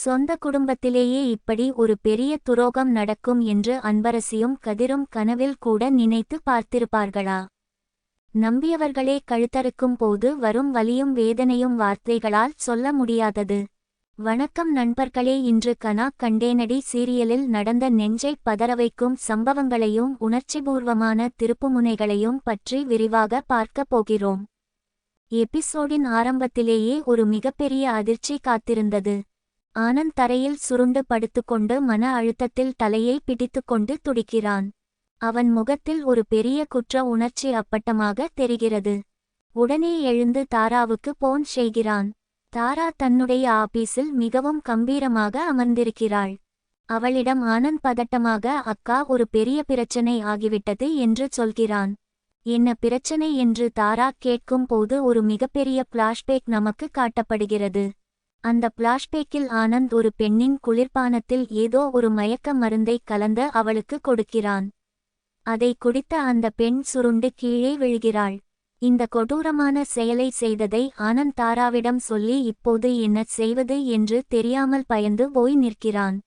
சொந்த குடும்பத்திலேயே இப்படி ஒரு பெரிய துரோகம் நடக்கும் என்று அன்பரசியும் கதிரும் கனவில் கூட நினைத்து பார்த்திருப்பார்களா? நம்பியவர்களே கழுத்தறுக்கும் போது வரும் வலியும் வேதனையும் வார்த்தைகளால் சொல்ல முடியாதது. வணக்கம் நண்பர்களே, இன்று கனா கண்டேனடி சீரியலில் நடந்த நெஞ்சை பதறவைக்கும் சம்பவங்களையும் உணர்ச்சிபூர்வமான திருப்புமுனைகளையும் பற்றி விரிவாக பார்க்க போகிறோம். எபிசோடின் ஆரம்பத்திலேயே ஒரு மிகப்பெரிய அதிர்ச்சி காத்திருந்தது. ஆனந்த் தரையில் சுருண்டு படுத்துக்கொண்டு மன அழுத்தத்தில் தலையை பிடித்துக்கொண்டு துடிக்கிறான். அவன் முகத்தில் ஒரு பெரிய குற்ற உணர்ச்சி அப்பட்டமாக தெரிகிறது. உடனே எழுந்து தாராவுக்கு போன் செய்கிறான். தாரா தன்னுடைய ஆபீஸில் மிகவும் கம்பீரமாக அமர்ந்திருக்கிறாள். அவளிடம் ஆனந்த் பதட்டமாக, அக்கா, ஒரு பெரிய பிரச்சனை ஆகிவிட்டது என்று சொல்கிறான். என்ன பிரச்சனை என்று தாரா கேட்கும் போது ஒரு மிகப்பெரிய பிளாஷ்பேக் நமக்கு காட்டப்படுகிறது. அந்த பிளாஷ்பேக்கில் ஆனந்த் ஒரு பெண்ணின் குளிர்பானத்தில் ஏதோ ஒரு மயக்க மருந்தை கலந்து அவளுக்கு கொடுக்கிறான். அதை குடித்த அந்த பெண் சுருண்டு கீழே விழுகிறாள். இந்த கொடூரமான செயலை செய்ததை ஆனந்த் தாராவிடம் சொல்லி இப்போது என்ன செய்வது என்று தெரியாமல் பயந்து போய் நிற்கிறான்.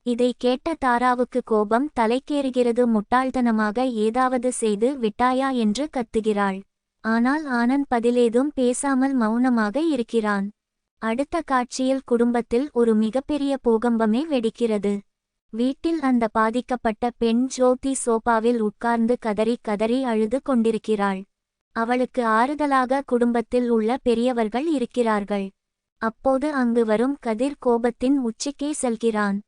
இதை கேட்ட தாராவுக்கு கோபம் தலைக்கேறுகிறது. முட்டாள்தனமாக ஏதாவது செய்து விட்டாயா என்று கத்துகிறாள். ஆனால் ஆனந்த் பதிலேதும் பேசாமல் மௌனமாக இருக்கிறான். அடுத்த காட்சியில் குடும்பத்தில் ஒரு மிகப்பெரிய பூகம்பமே வெடிக்கிறது. வீட்டில் அந்த பாதிக்கப்பட்ட பெண் ஜோதி சோபாவில் உட்கார்ந்து கதறி கதறி அழுது கொண்டிருக்கிறாள். அவளுக்கு ஆறுதலாக குடும்பத்தில் உள்ள பெரியவர்கள் இருக்கிறார்கள். அப்போது அங்கு வரும் கதிர் கோபத்தின் உச்சிக்கே செல்கிறான்.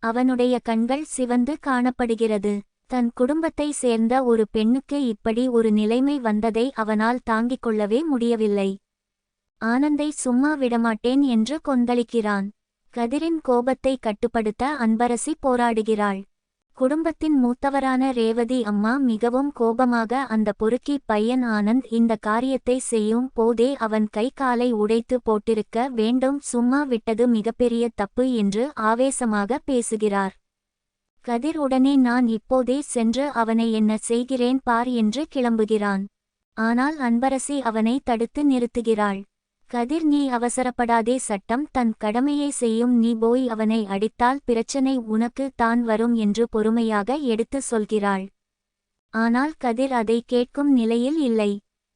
அவனுடைய கண்கள் சிவந்து காணப்படுகிறது. தன் குடும்பத்தை சேர்ந்த ஒரு பெண்ணுக்கு இப்படி ஒரு நிலைமை வந்ததை அவனால் தாங்கிக் கொள்ளவே முடியவில்லை. ஆனந்தை சும்மா விடமாட்டேன் என்று கொந்தளிக்கிறான். கதிரின் கோபத்தை கட்டுப்படுத்த அன்பரசி போராடுகிறாள். குடும்பத்தின் மூத்தவரான ரேவதி அம்மா மிகவும் கோபமாக, அந்த பொறுக்கி பையன் ஆனந்த் இந்த காரியத்தை செய்யும் போதே அவன் கை காலை உடைத்து போட்டிருக்க வேண்டும், சும்மா விட்டது மிகப்பெரிய தப்பு என்று ஆவேசமாக பேசுகிறார். கதிர் உடனே, நான் இப்போதே சென்று அவனை என்ன செய்கிறேன் பார் என்று கிளம்புகிறான். ஆனால் அன்பரசி அவனை தடுத்து நிறுத்துகிறாள். கதிர், நீ அவசரப்படாதே, சட்டம் தன் கடமையை செய்யும், நீ போய் அவனை அடித்தால் பிரச்சனை உனக்கு தான் வரும் என்று பொறுமையாக எடுத்து சொல்கிறாள். ஆனால் கதிர் அதை கேட்கும் நிலையில் இல்லை.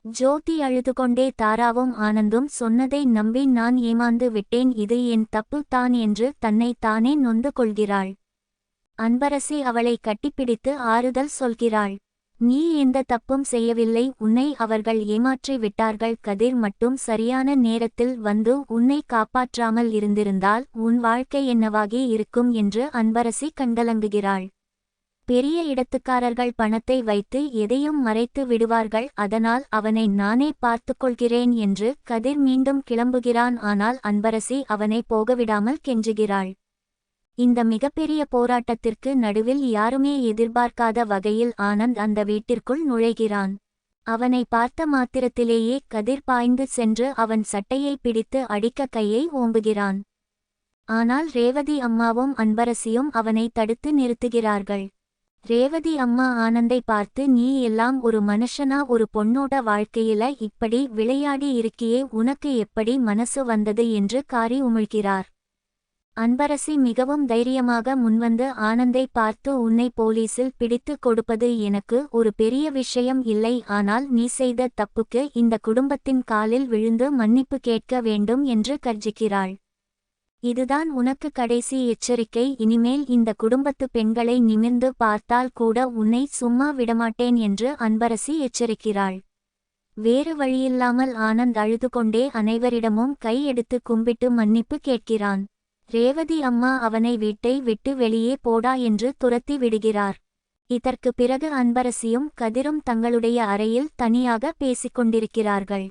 ஜோதி அழுதுகொண்டே, தாராவும் ஆனந்தும் சொன்னதை நம்பி நான் ஏமாந்து விட்டேன், இது என் தப்பு தான் என்று தன்னை தானே நொந்து கொள்கிறாள். அன்பரசி அவளை கட்டிப்பிடித்து ஆறுதல் சொல்கிறாள். நீ எந்த தப்பும் செய்யவில்லை, உன்னை அவர்கள் ஏமாற்றி விட்டார்கள். கதிர் மட்டும் சரியான நேரத்தில் வந்து உன்னை காப்பாற்றாமல் இருந்திருந்தால் உன் வாழ்க்கை என்னவாகி இருக்கும் என்று அன்பரசி கண்கலங்குகிறாள். பெரிய இடத்துக்காரர்கள் பணத்தை வைத்து எதையும் மறைத்து விடுவார்கள், அதனால் அவனை நானே பார்த்துக்கொள்கிறேன் என்று கதிர் மீண்டும் கிளம்புகிறான். ஆனால் அன்பரசி அவனை போகவிடாமல் கெஞ்சுகிறாள். இந்த மிகப்பெரிய போராட்டத்திற்கு நடுவில் யாருமே எதிர்பார்க்காத வகையில் ஆனந்த் அந்த வீட்டிற்குள் நுழைகிறான். அவனை பார்த்த மாத்திரத்திலேயே கதிர் பாய்ந்து சென்று அவன் சட்டையை பிடித்து அடிக்க கையை ஓம்புகிறான். ஆனால் ரேவதி அம்மாவும் அன்பரசியும் அவனை தடுத்து நிறுத்துகிறார்கள். ரேவதி அம்மா ஆனந்தை பார்த்து, நீ எல்லாம் ஒரு மனுஷனா? ஒரு பொண்ணோட வாழ்க்கையில இப்படி விளையாடி இருக்கியே, உனக்கு எப்படி மனசு வந்தது என்று காரி உமிழ்கிறார். அன்பரசி மிகவும் தைரியமாக முன்வந்து ஆனந்தை பார்த்து, உன்னை போலீசில் பிடித்து கொடுப்பது எனக்கு ஒரு பெரிய விஷயம் இல்லை, ஆனால் நீ செய்த தப்புக்கு இந்த குடும்பத்தின் காலில் விழுந்து மன்னிப்பு கேட்க வேண்டும் என்று கர்ஜிக்கிறாள். இதுதான் உனக்கு கடைசி எச்சரிக்கை, இனிமேல் இந்த குடும்பத்து பெண்களை நிமிர்ந்து பார்த்தால் கூட உன்னை சும்மா விடமாட்டேன் என்று அன்பரசி எச்சரிக்கிறாள். வேறு வழியில்லாமல் ஆனந்த் அழுதுகொண்டே அனைவரிடமும் கை எடுத்து கும்பிட்டு மன்னிப்பு கேட்கிறான். ரேவதி அம்மா அவனை வீட்டை விட்டு வெளியே போடா என்று துரத்தி விடுகிறார். இதற்கு பிறகு அன்பரசியும் கதிரும் தங்களுடைய அறையில் தனியாக பேசிக்கொண்டிருக்கிறார்கள்.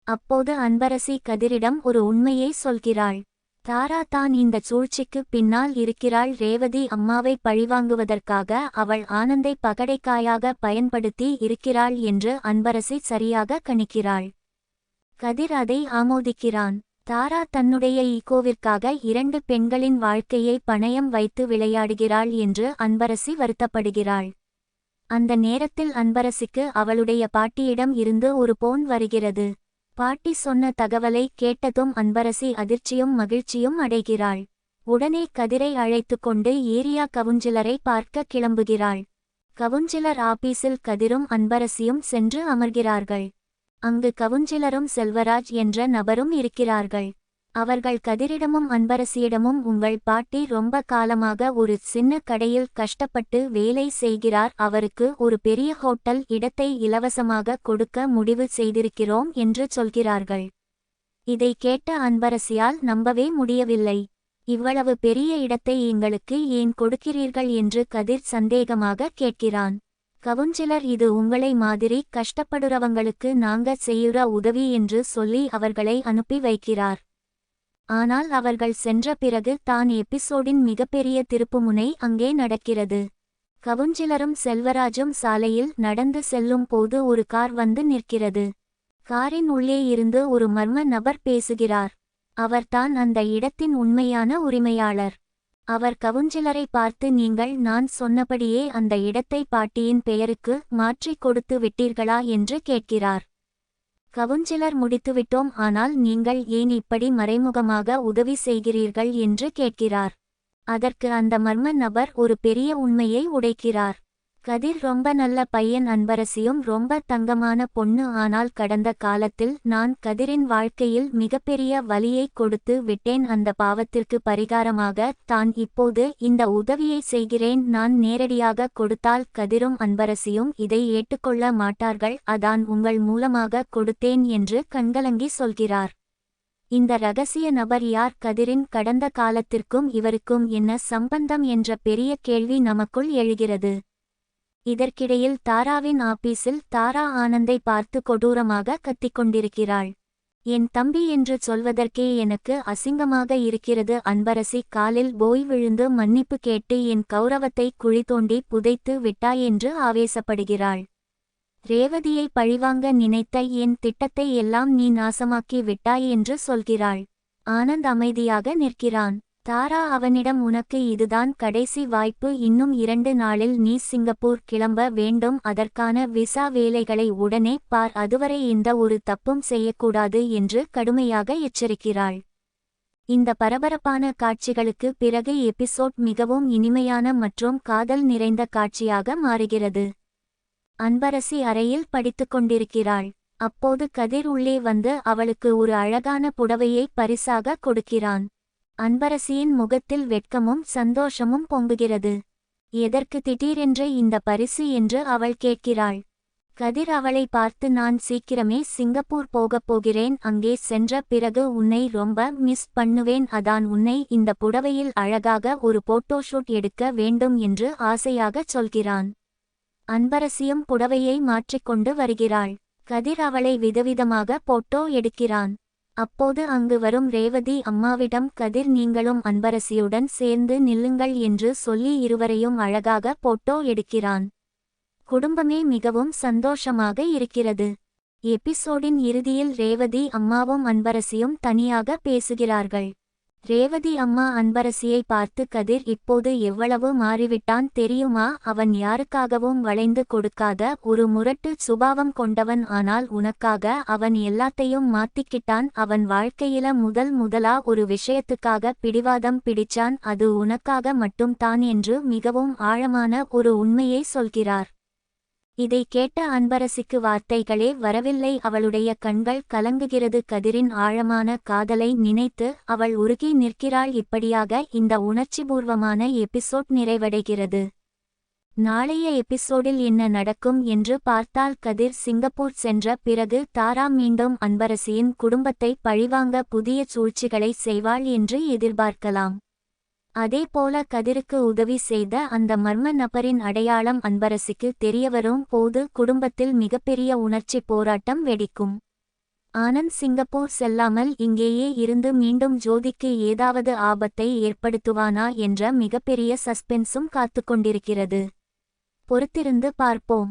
அப்போது அன்பரசி கதிரிடம் ஒரு உண்மையை சொல்கிறாள். தாரா தான் இந்த சூழ்ச்சிக்கு பின்னால் இருக்கிறாள். ரேவதி அம்மாவை பழிவாங்குவதற்காக அவள் ஆனந்தை பகடைக்காயாக பயன்படுத்தி இருக்கிறாள் என்று அன்பரசி சரியாக கணிக்கிறாள். கதிர் அதை ஆமோதிக்கிறான். தாரா தன்னுடைய ஈகோவிற்காக 2 பெண்களின் வாழ்க்கையை பணயம் வைத்து விளையாடுகிறாள் என்று அன்பரசி வருத்தப்படுகிறாள். அந்த நேரத்தில் அன்பரசிக்கு அவளுடைய பாட்டியிடம் இருந்து ஒரு போன் வருகிறது. பாட்டி சொன்ன தகவலை கேட்டதும் அன்பரசி அதிர்ச்சியும் மகிழ்ச்சியும் அடைகிறாள். உடனே கதிரை அழைத்து கொண்டு ஏரியா கவுன்சிலரை பார்க்க கிளம்புகிறாள். கவுன்சிலர் ஆபீஸில் கதிரும் அன்பரசியும் சென்று அமர்கிறார்கள். அங்கு கவுன்சிலரும் செல்வராஜ் என்ற நபரும் இருக்கிறார்கள். அவர்கள் கதிரிடமும் அன்பரசியிடமும் உங்கள் பாட்டி ரொம்ப காலமாக ஒரு சின்ன கடையில் கஷ்டப்பட்டு வேலை செய்கிறார், அவருக்கு ஒரு பெரிய ஹோட்டல் இடத்தை இலவசமாக கொடுக்க முடிவு செய்திருக்கிறோம் என்று சொல்கிறார்கள். இதை கேட்ட அன்பரசியால் நம்பவே முடியவில்லை. இவ்வளவு பெரிய இடத்தை எங்களுக்கு ஏன் கொடுக்கிறீர்கள் என்று கதிர் சந்தேகமாக கேட்கிறான். கவுன்சிலர் இது உங்களை மாதிரி கஷ்டப்படுறவங்களுக்கு நாங்க செய்யுற உதவி என்று சொல்லி அவர்களை அனுப்பி வைக்கிறார். ஆனால் அவர்கள் சென்ற பிறகு தான் எபிசோடின் மிகப்பெரிய திருப்புமுனை அங்கே நடக்கிறது. கவுன்சிலரும் செல்வராஜும் சாலையில் நடந்து செல்லும் போது ஒரு கார் வந்து நிற்கிறது. காரின் உள்ளே இருந்து ஒரு மர்ம நபர் பேசுகிறார். அவர்தான் அந்த இடத்தின் உண்மையான உரிமையாளர். அவர் கவுன்சிலரை பார்த்து நீங்கள் நான் சொன்னபடியே அந்த இடத்தை பாட்டியின் பெயருக்கு மாற்றிக் கொடுத்து விட்டீர்களா என்று கேட்கிறார். கவுன்சிலர் முடித்துவிட்டோம், ஆனால் நீங்கள் ஏன் இப்படி மறைமுகமாக உதவி செய்கிறீர்கள் என்று கேட்கிறார். அதற்கு அந்த மர்ம நபர் ஒரு பெரிய உண்மையை உடைக்கிறார். கதிர் ரொம்ப நல்ல பையன், அன்பரசியும் ரொம்ப தங்கமான பொண்ணு. ஆனால் கடந்த காலத்தில் நான் கதிரின் வாழ்க்கையில் மிகப்பெரிய வலியை கொடுத்து விட்டேன். அந்த பாவத்திற்கு பரிகாரமாக தான் இப்போது இந்த உதவியை செய்கிறேன். நான் நேரடியாக கொடுத்தால் கதிரும் அன்பரசியும் இதை ஏற்றுக்கொள்ள மாட்டார்கள், அதான் உங்கள் மூலமாக கொடுத்தேன் என்று கண்கலங்கி சொல்கிறார். இந்த ரகசிய நபர் யார்? கதிரின் கடந்த காலத்திற்கும் இவருக்கும் என்ன சம்பந்தம் என்ற பெரிய கேள்வி நமக்குள் எழுகிறது. இதற்கிடையில் தாராவின் ஆபீஸில் தாரா ஆனந்தை பார்த்து கொடூரமாக கத்திக்கொண்டிருக்கிறாள். என் தம்பி என்று சொல்வதற்கே எனக்கு அசிங்கமாக இருக்கிறது. அன்பரசி காலில் போய் விழுந்து மன்னிப்பு கேட்டு என் கௌரவத்தை குழி தோண்டி புதைத்து விட்டாய் என்று ஆவேசப்படுகிறாள். ரேவதியை பழிவாங்க நினைத்த என் திட்டத்தை எல்லாம் நீ நாசமாக்கி விட்டாய் என்று சொல்கிறாள். ஆனந்த் அமைதியாக நிற்கிறான். தாரா அவனிடம் உனக்கு இதுதான் கடைசி வாய்ப்பு, இன்னும் 2 நாளில் நீ சிங்கப்பூர் கிளம்ப வேண்டும், அதற்கான விசா வேலைகளை உடனே பார், அதுவரை இந்த ஒரு தப்பும் செய்யக்கூடாது என்று கடுமையாக எச்சரிக்கிறாள். இந்த பரபரப்பான காட்சிகளுக்கு பிறகு எபிசோட் மிகவும் இனிமையான மற்றும் காதல் நிறைந்த காட்சியாக மாறுகிறது. அன்பரசி அறையில் படித்துக் கொண்டிருக்கிறாள். அப்போது கதிர் உள்ளே வந்து அவளுக்கு ஒரு அழகான புடவையை பரிசாக கொடுக்கிறான். அன்பரசியின் முகத்தில் வெட்கமும் சந்தோஷமும் பொங்குகிறது. எதற்கு திடீரென்று இந்த பரிசு என்று அவள் கேட்கிறாள். கதிர் அவளை பார்த்து நான் சீக்கிரமே சிங்கப்பூர் போகப் போகிறேன், அங்கே சென்ற பிறகு உன்னை ரொம்ப மிஸ் பண்ணுவேன், அதான் உன்னை இந்த புடவையில் அழகாக ஒரு போட்டோஷூட் எடுக்க வேண்டும் என்று ஆசையாகச் சொல்கிறான். அன்பரசியும் புடவையை மாற்றிக்கொண்டு வருகிறாள். கதிர் அவளை விதவிதமாக போட்டோ எடுக்கிறான். அப்போது அங்கு வரும் ரேவதி அம்மாவிடம் கதிர் நீங்களும் அன்பரசியுடன் சேர்ந்து நில்லுங்கள் என்று சொல்லி இருவரையும் அழகாக போட்டோ எடுக்கிறான். குடும்பமே மிகவும் சந்தோஷமாக இருக்கிறது. எபிசோடின் இறுதியில் ரேவதி அம்மாவும் அன்பரசியும் தனியாக பேசுகிறார்கள். ரேவதி அம்மா அன்பரசியை பார்த்து கதிர் இப்போது எவ்வளவு மாறிவிட்டான் தெரியுமா, அவன் யாருக்காகவும் வளைந்து கொடுக்காத ஒரு முரட்டு சுபாவம் கொண்டவன், ஆனால் உனக்காக அவன் எல்லாத்தையும் மாத்திக்கிட்டான், அவன் வாழ்க்கையில முதலா ஒரு விஷயத்துக்காக பிடிவாதம் பிடிச்சான், அது உனக்காக மட்டும் தான் என்று மிகவும் ஆழமான ஒரு உண்மையை சொல்கிறார். இதை கேட்ட அன்பரசிக்கு வார்த்தைகளே வரவில்லை. அவளுடைய கண்கள் கலங்குகிறது. கதிரின் ஆழமான காதலை நினைத்து அவள் உருகி நிற்கிறாள். இப்படியாக இந்த உணர்ச்சிபூர்வமான எபிசோட் நிறைவடைகிறது. நாளைய எபிசோடில் என்ன நடக்கும் என்று பார்த்தால் கதிர் சிங்கப்பூர் சென்ற பிறகு தாரா மீண்டும் அன்பரசியின் குடும்பத்தை பழிவாங்க புதிய சூழ்ச்சிகளை செய்வாள் என்று எதிர்பார்க்கலாம். அதேபோல கதிருக்கு உதவி செய்த அந்த மர்ம நபரின் அடையாளம் அன்பரசிக்கு தெரியவரும் போது குடும்பத்தில் மிகப்பெரிய உணர்ச்சி போராட்டம் வெடிக்கும். ஆனந்த் சிங்கப்பூர் செல்லாமல் இங்கேயே இருந்து மீண்டும் ஜோதிக்கு ஏதாவது ஆபத்தை ஏற்படுத்துவானா என்ற மிகப்பெரிய சஸ்பென்ஸும் காத்துக்கொண்டிருக்கிறது. பொறுத்திருந்து பார்ப்போம்.